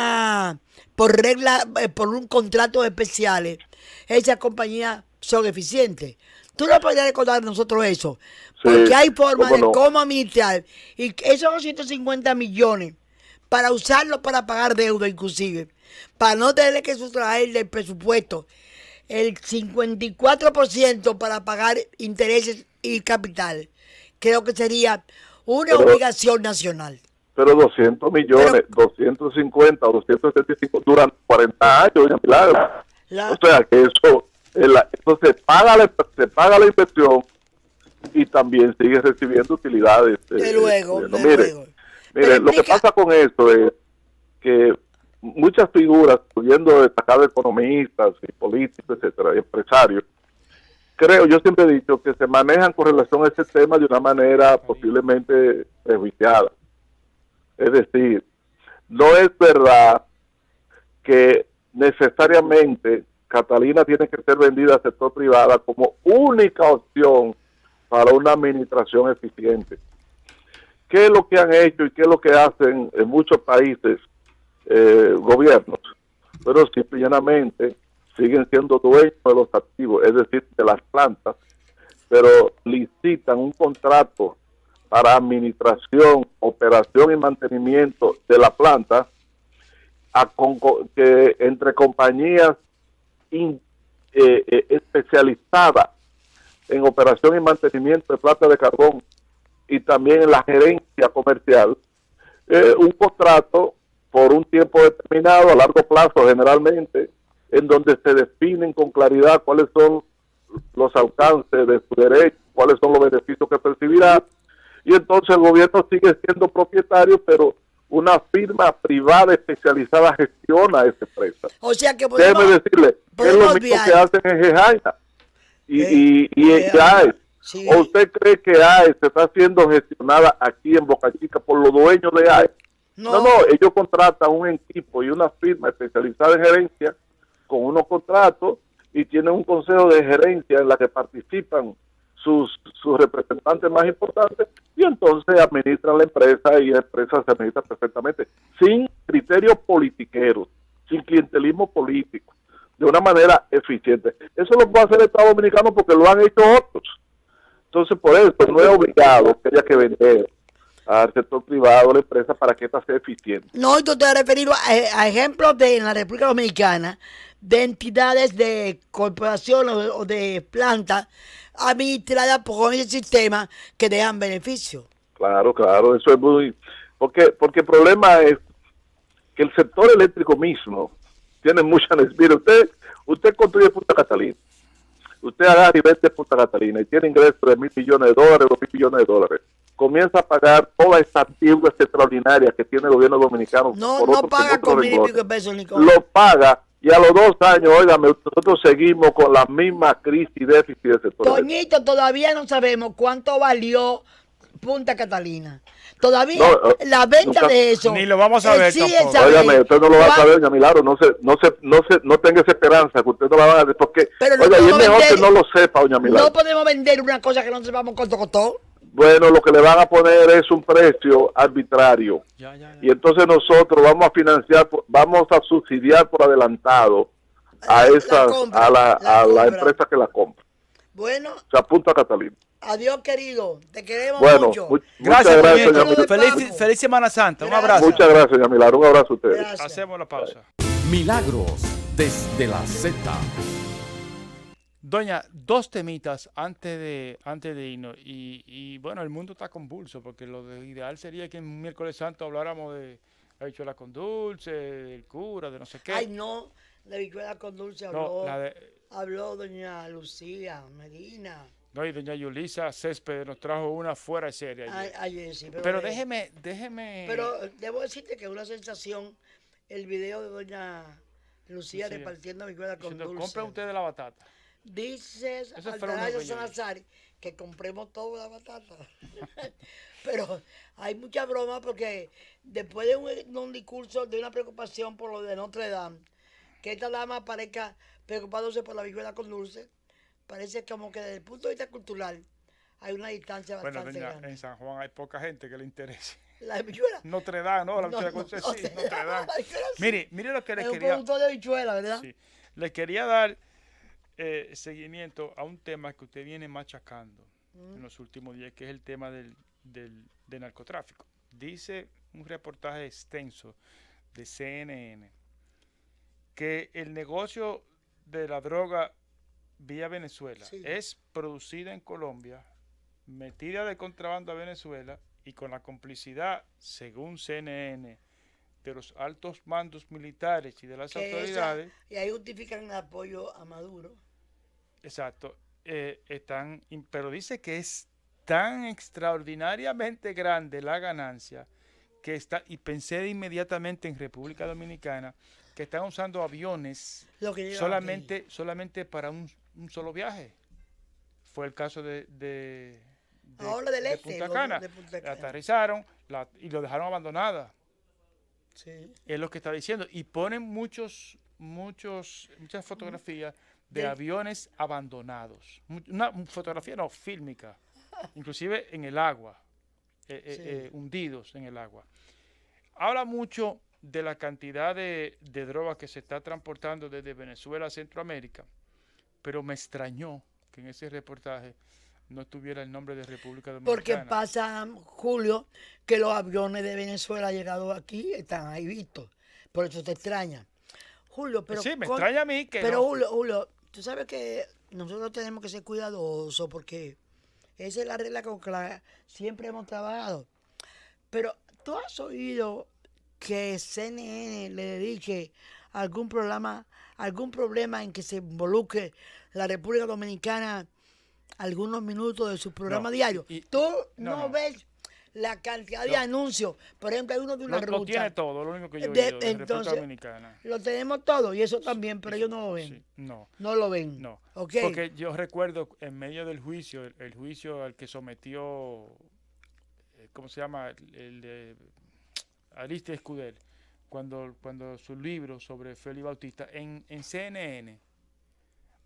contrato especiales, esas compañías son eficientes. ¿Tú no podrías recordar a nosotros eso? Porque hay formas de cómo administrar y esos 250 millones para usarlos para pagar deuda inclusive, para no tener que sustraer del presupuesto el 54% para pagar intereses y capital. Creo que sería una obligación nacional. Pero 200 millones, 250 o 275 duran 40 años, doña Milagro. O sea que eso se paga la inversión y también sigue recibiendo utilidades. Mire, lo que pasa con esto es que muchas figuras, incluyendo destacados economistas y políticos, etcétera, y empresarios, yo siempre he dicho que se manejan con relación a ese tema de una manera posiblemente prejuiciada. Es decir, no es verdad que necesariamente Catalina tiene que ser vendida al sector privado como única opción para una administración eficiente. ¿Qué es lo que han hecho y qué es lo que hacen en muchos países gobiernos? Pero simplemente siguen siendo dueños de los activos, es decir, de las plantas, pero licitan un contrato para administración, operación y mantenimiento de la planta entre compañías especializadas en operación y mantenimiento de plantas de carbón y también en la gerencia comercial, un contrato por un tiempo determinado, a largo plazo generalmente, en donde se definen con claridad cuáles son los alcances de su derecho, cuáles son los beneficios que percibirá, y entonces el gobierno sigue siendo propietario, pero una firma privada especializada gestiona esa empresa. O sea que déjeme decirle, es lo mismo que hacen en Jejaina y en AES. Sí. ¿O usted cree que AES está siendo gestionada aquí en Boca Chica por los dueños de AES? No, ellos contratan un equipo y una firma especializada en gerencia con unos contratos y tienen un consejo de gerencia en la que participan sus representantes más importantes y entonces administran la empresa y la empresa se administra perfectamente, sin criterios politiqueros, sin clientelismo político, de una manera eficiente. Eso lo puede hacer el Estado Dominicano porque lo han hecho otros. Entonces, por eso no es obligado que haya que vender al sector privado la empresa para que esta sea eficiente. No, yo te he referido a ejemplos en la República Dominicana de entidades de corporaciones o de plantas administradas por ese sistema que dejan beneficios. Claro, eso es muy... Porque el problema es que el sector eléctrico mismo tiene mucha necesidad. Mire, usted construye Punta Catalina, usted agarra y vende Punta Catalina y tiene ingresos de $1.000 millones, $2.000 millones. Comienza a pagar todas estas deudas extraordinarias que tiene el gobierno dominicano. No paga con $1.000 y pico pesos, Nicolás. Lo paga y a los 2 años, óigame, nosotros seguimos con la misma crisis y déficit del sector. Toñito, todavía no sabemos cuánto valió Punta Catalina. Todavía No, la venta nunca- de eso. Ni lo vamos a ver exige tampoco. saber Óigame, usted no lo va a cuál- saber, doña Milagro, no tenga esa esperanza, que usted no la va a ver, porque, Pero no oiga, y es podemos mejor vender- que no lo sepa, doña Milagro. No podemos vender una cosa que no sepamos cuánto costó. Bueno, lo que le van a poner es un precio arbitrario. Ya. Y entonces nosotros vamos a financiar, vamos a subsidiar por adelantado a La esas, compra, a la compra. empresa que la compra. Bueno, O sea, Punta Catalina. adiós querido, te queremos Bueno, mucho. Gracias, muchas gracias, Movimiento. doña Milagro. Milagro. Feliz Semana Santa. Un Gracias. abrazo. Muchas gracias, doña Milagro. Un abrazo a ustedes. Gracias. Hacemos la pausa. Milagros desde la Z. Doña, dos temitas antes de irnos. Y bueno, el mundo está convulso, porque ideal sería que en miércoles santo habláramos de la habichuela con dulce, del cura, de no sé qué. Ay, no, la bichuela con dulce No, habló doña Lucía Medina. no, y doña Yulisa Céspedes nos trajo una fuera de serie ayer. Ayer sí, Pero eh, déjeme. Pero debo decirte que es una sensación el video de doña Lucía Lucía, repartiendo bichuela con diciendo, dulce. compren ustedes la batata. Dices Eso fue lo único Altagracia que yo vi. Salazar que compremos toda la batata. Pero hay mucha broma porque después de un discurso de una preocupación por lo de Notre Dame, que esta dama aparezca preocupándose por la vihuela con dulce, parece como que desde el punto de vista cultural hay una distancia Bueno, bastante doña, grande. en San Juan hay poca gente que le interese. La bichuela. Notre Dame, ¿no? La No, habichuela con dulce, sí, Notre Dame. la bichuela sí. Mire lo que les Es un quería. producto de bichuela, ¿verdad? Sí. Le quería dar seguimiento a un tema que usted viene machacando en los últimos días, que es el tema del narcotráfico. Dice un reportaje extenso de CNN que el negocio de la droga vía Venezuela Sí. es producida en Colombia, metida de contrabando a Venezuela y con la complicidad, según CNN, de los altos mandos militares y de las Que autoridades. y ahí justifican el apoyo a Maduro. Exacto. Pero dice que es tan extraordinariamente grande la ganancia que está, y pensé inmediatamente en República Dominicana, que están usando aviones Lo que llega solamente para un solo viaje. Fue el caso de Ahora del este, Punta lo Cana. de Punta Cana. Aterrizaron y lo dejaron abandonada. Sí. Es lo que está diciendo. Y ponen muchas fotografías de Del- aviones abandonados. Una fotografía no, fílmica. Inclusive en el agua. Hundidos en el agua. Habla mucho de la cantidad de drogas que se está transportando desde Venezuela a Centroamérica. Pero me extrañó que en ese reportaje no tuviera el nombre de República Porque Dominicana. pasa, Julio, que los aviones de Venezuela llegados aquí están ahí vistos. Por eso te extraña. Julio, pero... Sí, me extraña a mí que Pero no. Julio, tú sabes que nosotros tenemos que ser cuidadosos porque esa es la regla con que siempre hemos trabajado. Pero tú has oído que CNN le dedique algún problema en que se involucre la República Dominicana algunos minutos de su programa No, diario. y- Tú no, no, no. ves la cantidad de No. anuncios. Por ejemplo, hay uno de una Lo ruta. tiene todo, lo único que yo he De- oído de República entonces, Dominicana. Lo tenemos todo y eso también, pero ellos no lo ven. Sí, no, No lo ven. no. ¿Ok? Porque yo recuerdo en medio del juicio, el juicio al que sometió, ¿cómo se llama? El de Aristide Escudel, cuando su libro sobre Félix Bautista, en CNN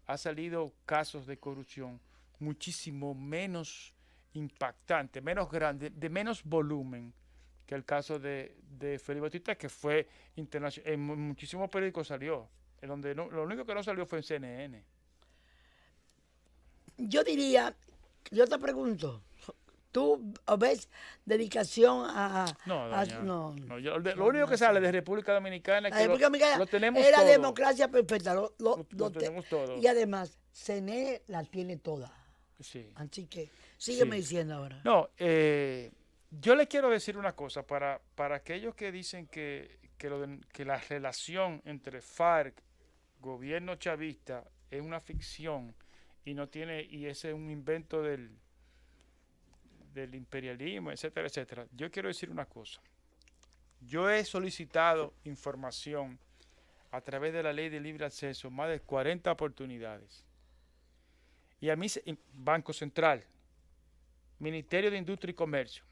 ha salido casos de corrupción muchísimo menos impactantes, menos grandes, de menos volumen que el caso de Félix Bautista, que fue internacional. En muchísimos periódicos salió. En donde lo único que no salió fue en CNN. Yo diría, yo te pregunto, ¿tú ves dedicación No, a- doña, no. lo único que sale de República Dominicana es La que República Dominicana lo tenemos es la todo. democracia perfecta. Lo tenemos todo. Y además, CNN la tiene toda. Sí. Así que, sígueme Sí. diciendo ahora. No, yo le quiero decir una cosa para aquellos que dicen que la relación entre FARC, gobierno chavista, es una ficción y ese es un invento del imperialismo, etcétera, etcétera. Yo quiero decir una cosa. Yo he solicitado información a través de la ley de libre acceso más de 40 oportunidades. Y a mí, Banco Central, Ministerio de Industria y Comercio,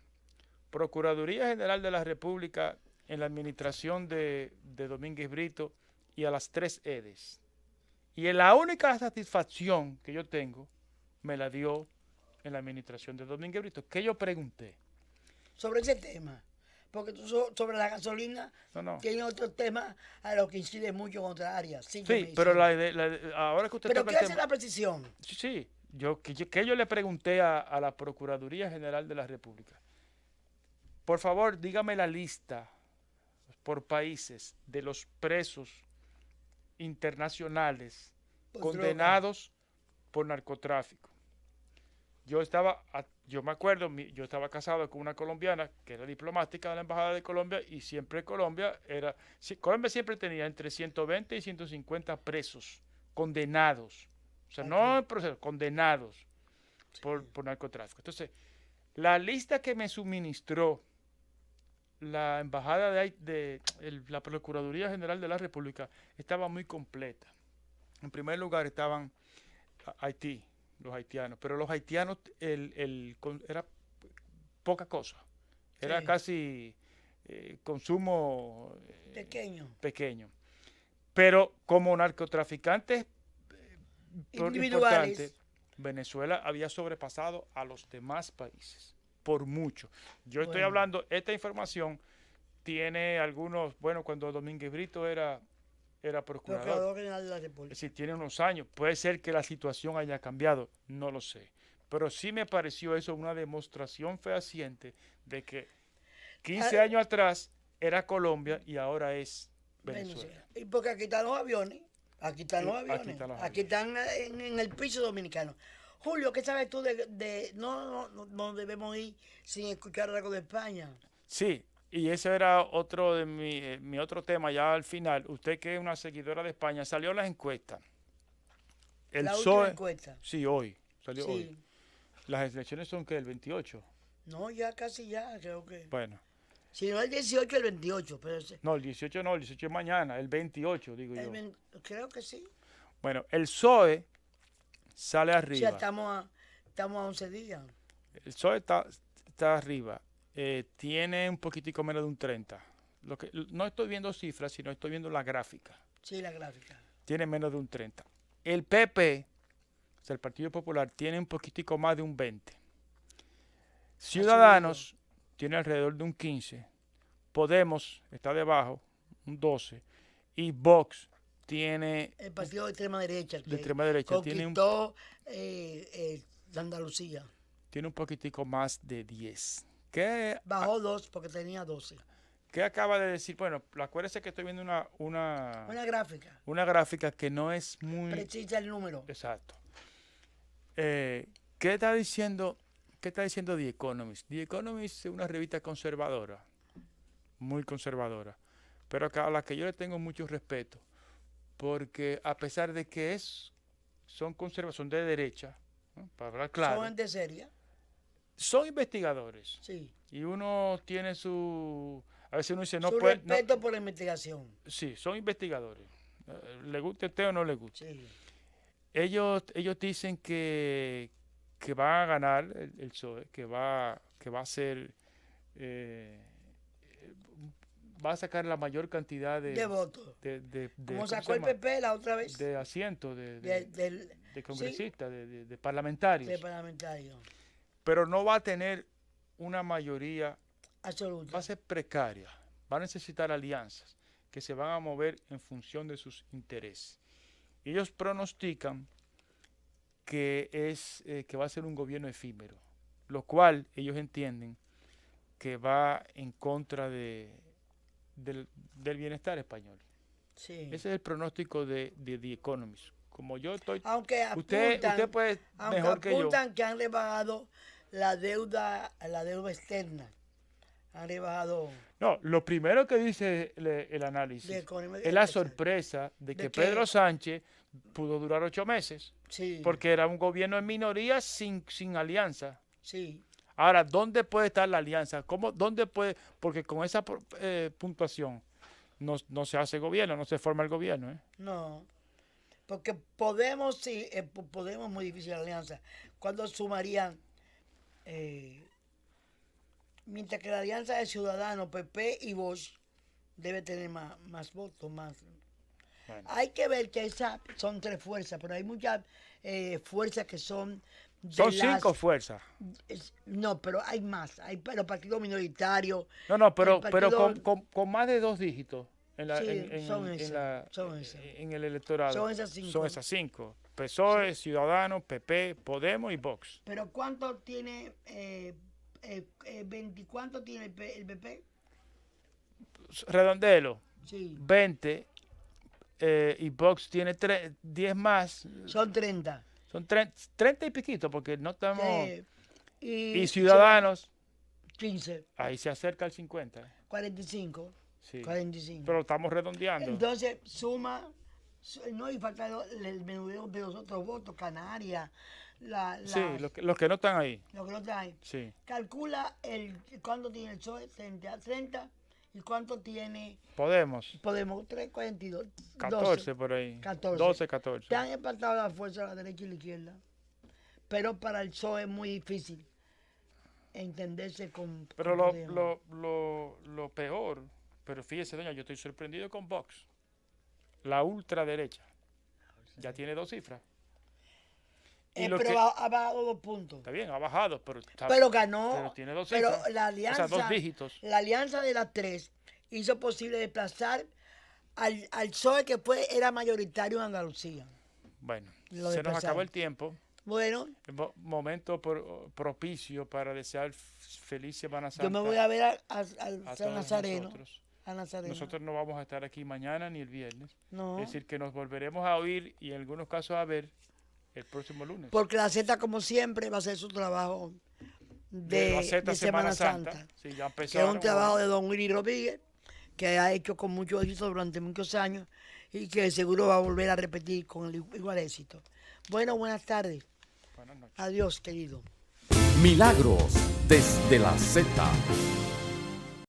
Procuraduría General de la República en la administración de Domínguez Brito y a las 3 EDES. Y la única satisfacción que yo tengo me la dio en la administración de Domínguez Brito, que yo pregunté. Sobre ese tema, porque tú sobre la gasolina tienes otro tema a lo que incide mucho contra áreas. Sí, pero ahora que usted ¿pero toca qué el hace tema, la precisión? Sí, que yo le pregunté a la Procuraduría General de la República. Por favor, dígame la lista por países de los presos internacionales condenados por narcotráfico. Yo me acuerdo, yo estaba casado con una colombiana que era diplomática de la Embajada de Colombia y siempre Colombia siempre tenía entre 120 y 150 presos condenados. O sea, no en proceso, condenados por narcotráfico. Entonces, la lista que me suministró la Embajada de la Procuraduría General de la República estaba muy completa. En primer lugar estaban Haití, los haitianos, pero los haitianos era poca cosa, era casi consumo pequeño. Pero como narcotraficantes importantes, Venezuela había sobrepasado a los demás países por mucho. Yo estoy hablando, esta información tiene algunos, cuando Domínguez Brito era procurador general de la República. Es decir, tiene unos años. Puede ser que la situación haya cambiado, no lo sé. Pero sí me pareció eso una demostración fehaciente de que 15 años atrás era Colombia y ahora es Venezuela. Y porque aquí están los aviones, aquí están en el piso dominicano. Julio, ¿qué sabes tú no debemos ir sin escuchar algo de España? Sí, y ese era otro de mi otro tema ya al final. Usted que es una seguidora de España, salió las encuestas. La última encuesta. Sí, salió hoy. Las elecciones son que el 28. No, ya casi creo que. Bueno. Si no el 18, el 28. Pero no, el 18 no, el 18 es mañana, el 28, digo yo. Creo que sí. Bueno, el PSOE sale arriba. O sea, estamos a 11 días. El PSOE está arriba. Tiene un poquitico menos de un 30. No estoy viendo cifras, sino estoy viendo la gráfica. Sí, la gráfica. Tiene menos de un 30. El PP, o sea, el Partido Popular, tiene un poquitico más de un 20. Ciudadanos tiene alrededor de un 15. Podemos está debajo, un 12. Y Vox tiene... El partido de extrema derecha. De extrema derecha. Conquistó Andalucía. Tiene un poquitico más de 10. Bajó 2 porque tenía 12. ¿Qué acaba de decir? Bueno, acuérdese que estoy viendo una gráfica. Una gráfica que no es muy... precisa el número. Exacto. ¿Qué está diciendo The Economist? The Economist es una revista conservadora, muy conservadora, pero a la que yo le tengo mucho respeto, porque a pesar de que son conservadores, son de derecha, ¿no? Para hablar claro. ¿Son de seria? Son investigadores. Sí. Y uno tiene a veces uno dice, no puede... Su respeto por la investigación. Sí, son investigadores. Le guste a usted o no le guste. Sí. Ellos dicen que va a ganar el PSOE, que va a ser... va a sacar la mayor cantidad de votos. Como sacó el PP la otra vez. De asientos, de congresistas, de parlamentarios. De parlamentarios. Pero no va a tener una mayoría absoluta. Va a ser precaria. Va a necesitar alianzas que se van a mover en función de sus intereses. Ellos pronostican que va a ser un gobierno efímero, lo cual ellos entienden que va en contra del bienestar español. Sí. Ese es el pronóstico de The Economist. Como yo estoy... Aunque usted puede mejor que yo. Apuntan que han rebajado la deuda externa. Han rebajado... No, lo primero que dice el análisis es la sorpresa de que Pedro Sánchez pudo durar 8 meses. Sí. Porque era un gobierno en minoría sin alianza. Sí. Ahora, ¿dónde puede estar la alianza? ¿Dónde puede? Porque con esa puntuación no se hace gobierno, no se forma el gobierno. No, porque Podemos muy difícil la alianza. ¿Cuándo sumarían mientras que la alianza de Ciudadanos, PP y Bosch debe tener más votos, más. Bueno. Hay que ver que esas son 3 fuerzas, pero hay muchas fuerzas que son... Son 5 fuerzas. No, pero hay más. Hay los partidos minoritarios. No, pero partido, con más de 2 dígitos en el electorado. Son esas 5. Son esas 5. PSOE, sí. Ciudadanos, PP, Podemos y Vox. Pero ¿cuánto tiene, cuánto tiene el PP? Redondelo. Sí. 20 y Vox tiene 10 más. Son 30. Son 30 y piquito porque no estamos... Y Ciudadanos... 15. Ahí se acerca al 50. 45. Sí. 45. Pero estamos redondeando. Entonces, suma... No, y falta el menudeo de los otros votos, Canarias, sí, los que no están ahí. Los que no están ahí. Sí. Calcula cuánto tiene el PSOE, 30, y cuánto tiene Podemos, 3, 42, 14 12, por ahí. 14. 12, 14. Te han empatado la fuerza de la derecha y la izquierda. Pero para el PSOE es muy difícil entenderse con... Pero lo peor, pero fíjese, doña, yo estoy sorprendido con Vox. La ultraderecha. Ya tiene 2 cifras. Pero ha bajado 2 puntos. Está bien, ha bajado, pero ganó. Pero tiene 2 cifras. Pero la alianza, o sea, 2 dígitos. La alianza de las 3 hizo posible desplazar al PSOE que era mayoritario en Andalucía. Bueno, se nos acabó el tiempo. Bueno. Momento propicio para desear feliz Semana Santa. Yo me voy a ver al San Nazareno. Nosotros no vamos a estar aquí mañana ni el viernes. No. Es decir, que nos volveremos a oír y en algunos casos a ver el próximo lunes. Porque la Z, como siempre, va a hacer su trabajo de Semana Santa. Sí, ya que es un trabajo de don Willy Rodríguez, que ha hecho con mucho éxito durante muchos años y que seguro va a volver a repetir con el igual éxito. Bueno, buenas tardes. Buenas noches. Adiós, querido. Milagros desde la Z.